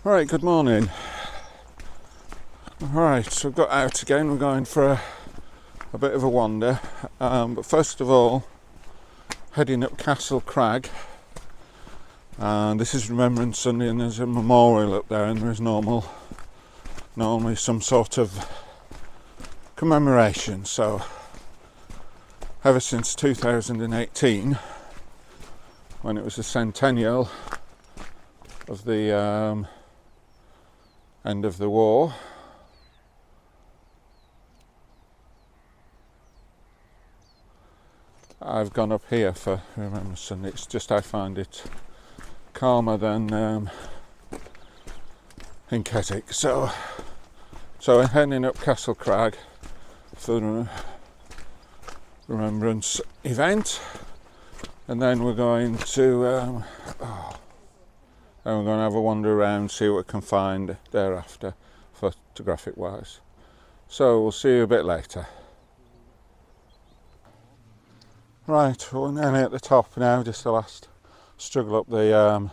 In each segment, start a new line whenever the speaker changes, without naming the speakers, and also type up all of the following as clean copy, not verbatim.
Right, good morning. Alright, so we've got out again. We're going for a bit of a wander. But first of all, heading up Castle Crag. And this is Remembrance Sunday, and there's a memorial up there, and there's normally some sort of commemoration. So, ever since 2018, when it was the centennial of the end of the war, I've gone up here for Remembrance Sunday. It's just I find it calmer than in Keswick. So I'm heading up Castle Crag for the Remembrance event, and then we're going to have a wander around, see what we can find thereafter, photographic wise. So we'll see you a bit later. Right, we're nearly at the top now, just the last struggle up the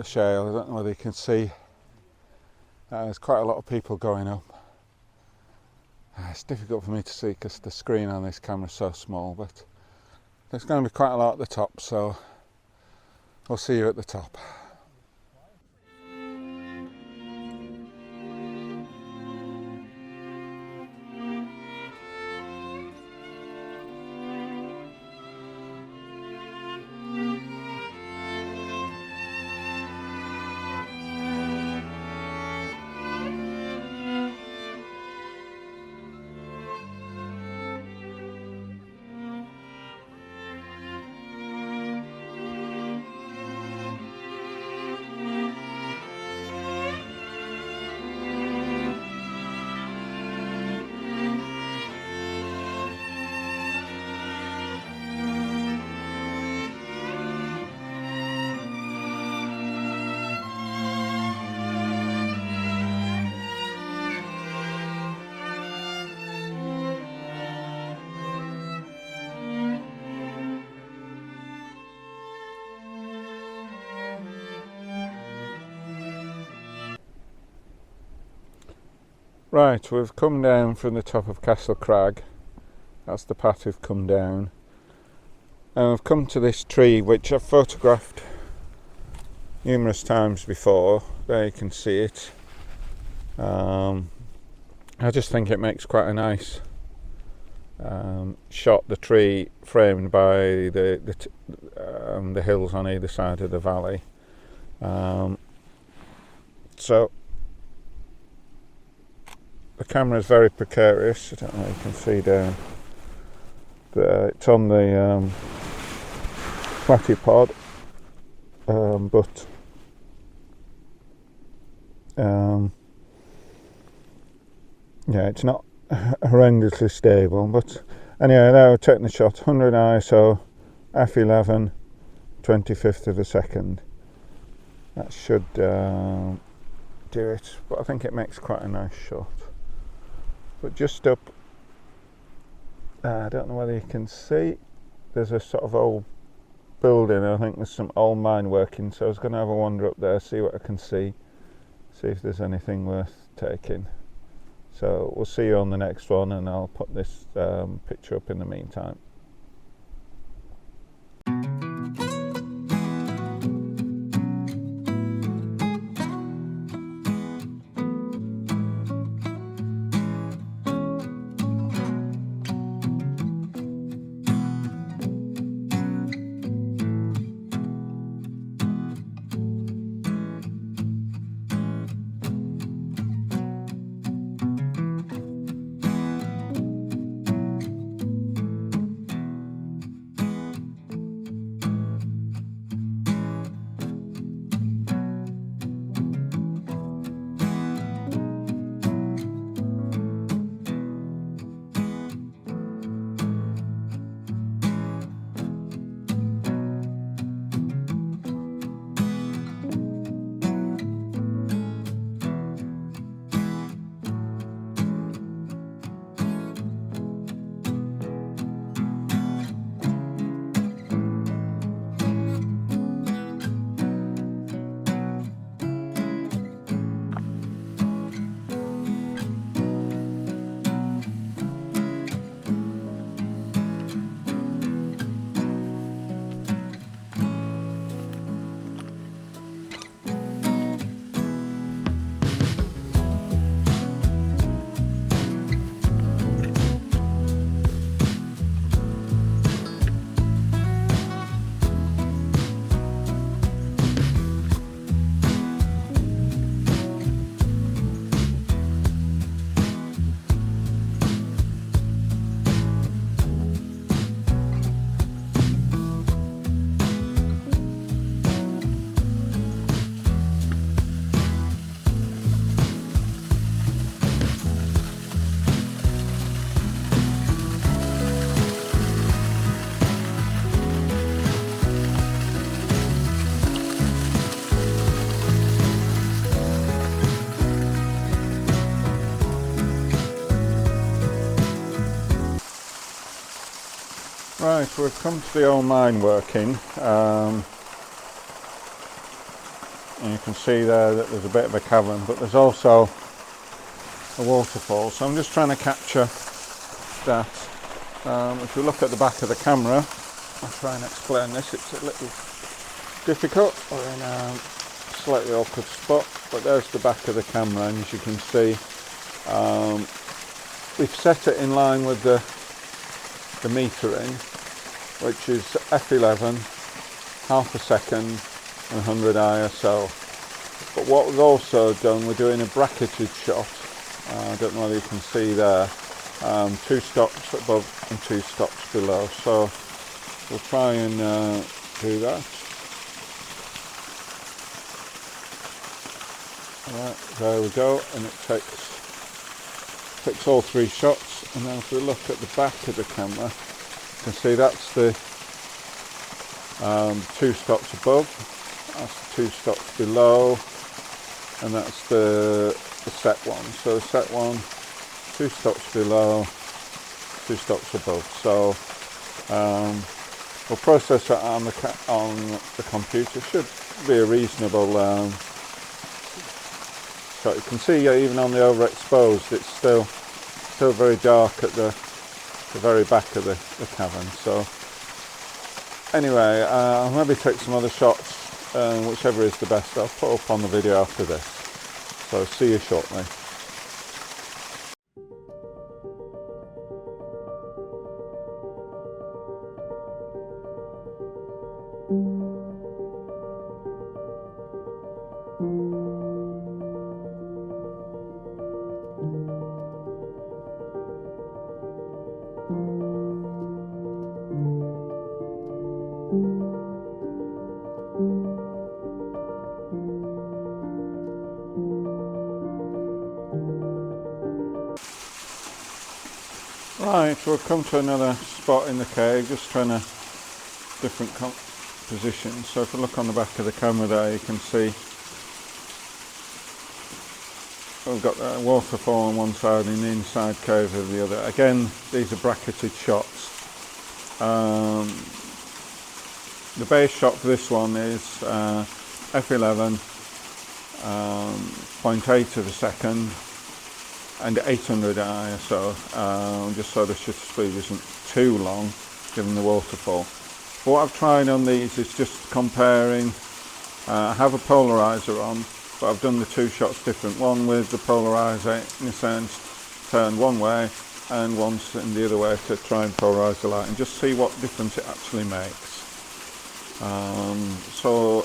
shale. I don't know whether you can see. There's quite a lot of people going up. It's difficult for me to see because the screen on this camera is so small, but there's going to be quite a lot at the top, so we'll see you at the top. Right, we've come down from the top of Castle Crag. That's the path we've come down. And we've come to this tree which I've photographed numerous times before. There you can see it. I just think it makes quite a nice shot, the tree framed by the hills on either side of the valley. So the camera is very precarious. I don't know if you can see down there. It's on the platypod, but yeah, it's not horrendously stable. But anyway, now we're taking the shot. 100 ISO, f11, 25th of a second. That should do it. But I think it makes quite a nice shot. But just up, I don't know whether you can see, there's a sort of old building. I think there's some old mine working, so I was going to have a wander up there, see what I can see if there's anything worth taking. So we'll see you on the next one, and I'll put this picture up in the meantime. Right, we've come to the old mine working, and you can see there that there's a bit of a cavern, but there's also a waterfall, so I'm just trying to capture that. If you look at the back of the camera, I'll try and explain this. It's a little difficult, we're in a slightly awkward spot, but there's the back of the camera, and as you can see, we've set it in line with the metering, which is F11, half a second, and 100 ISO. But what we've also done, we're doing a bracketed shot. I don't know whether you can see there, 2 stops above and 2 stops below. So we'll try and do that. Right, there we go, and it takes all 3 shots. And then if we look at the back of the camera, you can see that's the 2 stops above, that's the 2 stops below, and that's the set one. So the set one, 2 stops below, 2 stops above. So we'll process that on the computer. Should be a reasonable shot. You can see even on the overexposed, it's still very dark at the very back of the cavern. So anyway, I'll maybe take some other shots, whichever is the best I'll put up on the video after this. So see you shortly. Right, so we've come to another spot in the cave, just trying a different position. So if you look on the back of the camera there, you can see we've got a waterfall on one side and the inside cave of the other. Again, these are bracketed shots. The base shot for this one is F11, 0.8 of a second, and 800 ISO, just so the shutter speed isn't too long given the waterfall. But what I've tried on these is just comparing. I have a polarizer on, but I've done the 2 shots different. One with the polarizer in a sense turned one way and once in the other way to try and polarize the light and just see what difference it actually makes. So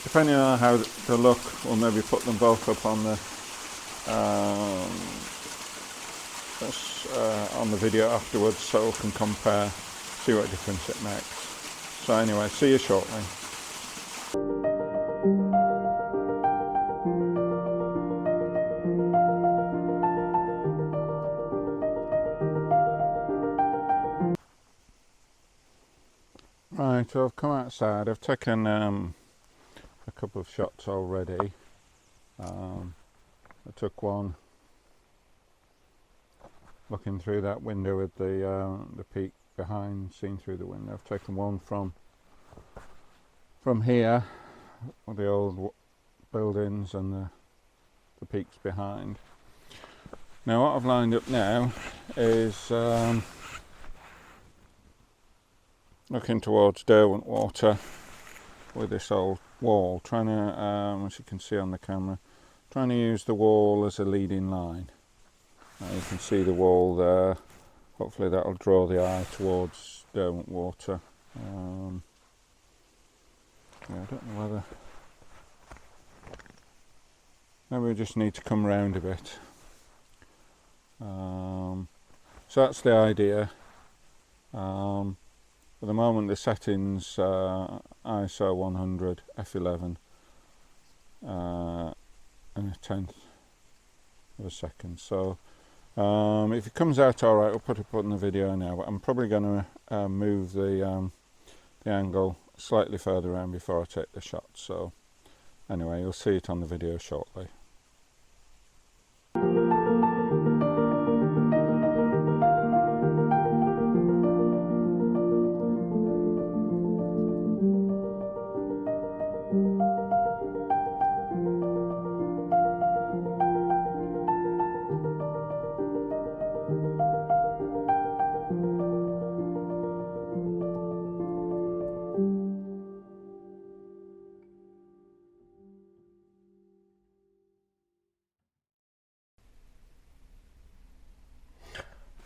depending on how they look, we'll maybe put them both up on the video afterwards, so we can compare, see what difference it makes. So anyway, see you shortly. Right, so I've come outside. I've taken a couple of shots already. I took one looking through that window with the peak behind, seen through the window. I've taken one from here with the old buildings and the peaks behind. Now what I've lined up now is looking towards Derwent Water with this old wall, trying to, as you can see on the camera, trying to use the wall as a leading line. You can see the wall there. Hopefully that'll draw the eye towards Derwent Water. Yeah, I don't know whether, maybe we just need to come round a bit. So that's the idea. At the moment the settings ISO 100, F11 and a tenth of a second. So if it comes out alright, we'll put it up on the video now, but I'm probably going to move the angle slightly further around before I take the shot. So anyway, you'll see it on the video shortly.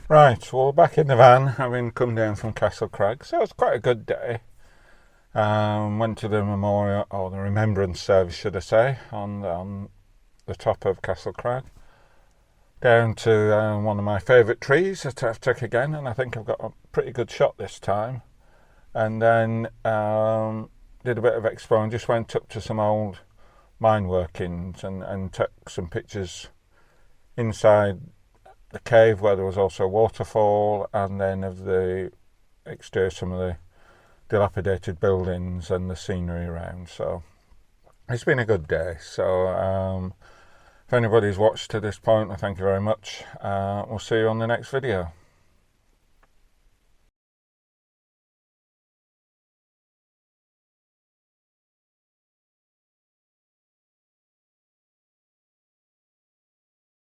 Right, well, back in the van, having come down from Castle Crag, so it was quite a good day. Went to the memorial, or the remembrance service, should I say, on the top of Castle Crag. Down to one of my favourite trees that I've took again, and I think I've got a pretty good shot this time. And then did a bit of exploring, just went up to some old mine workings and took some pictures inside the cave where there was also a waterfall, and then of the exterior, some of the dilapidated buildings and the scenery around. So it's been a good day. So if anybody's watched to this point, I thank you very much. We'll see you on the next video.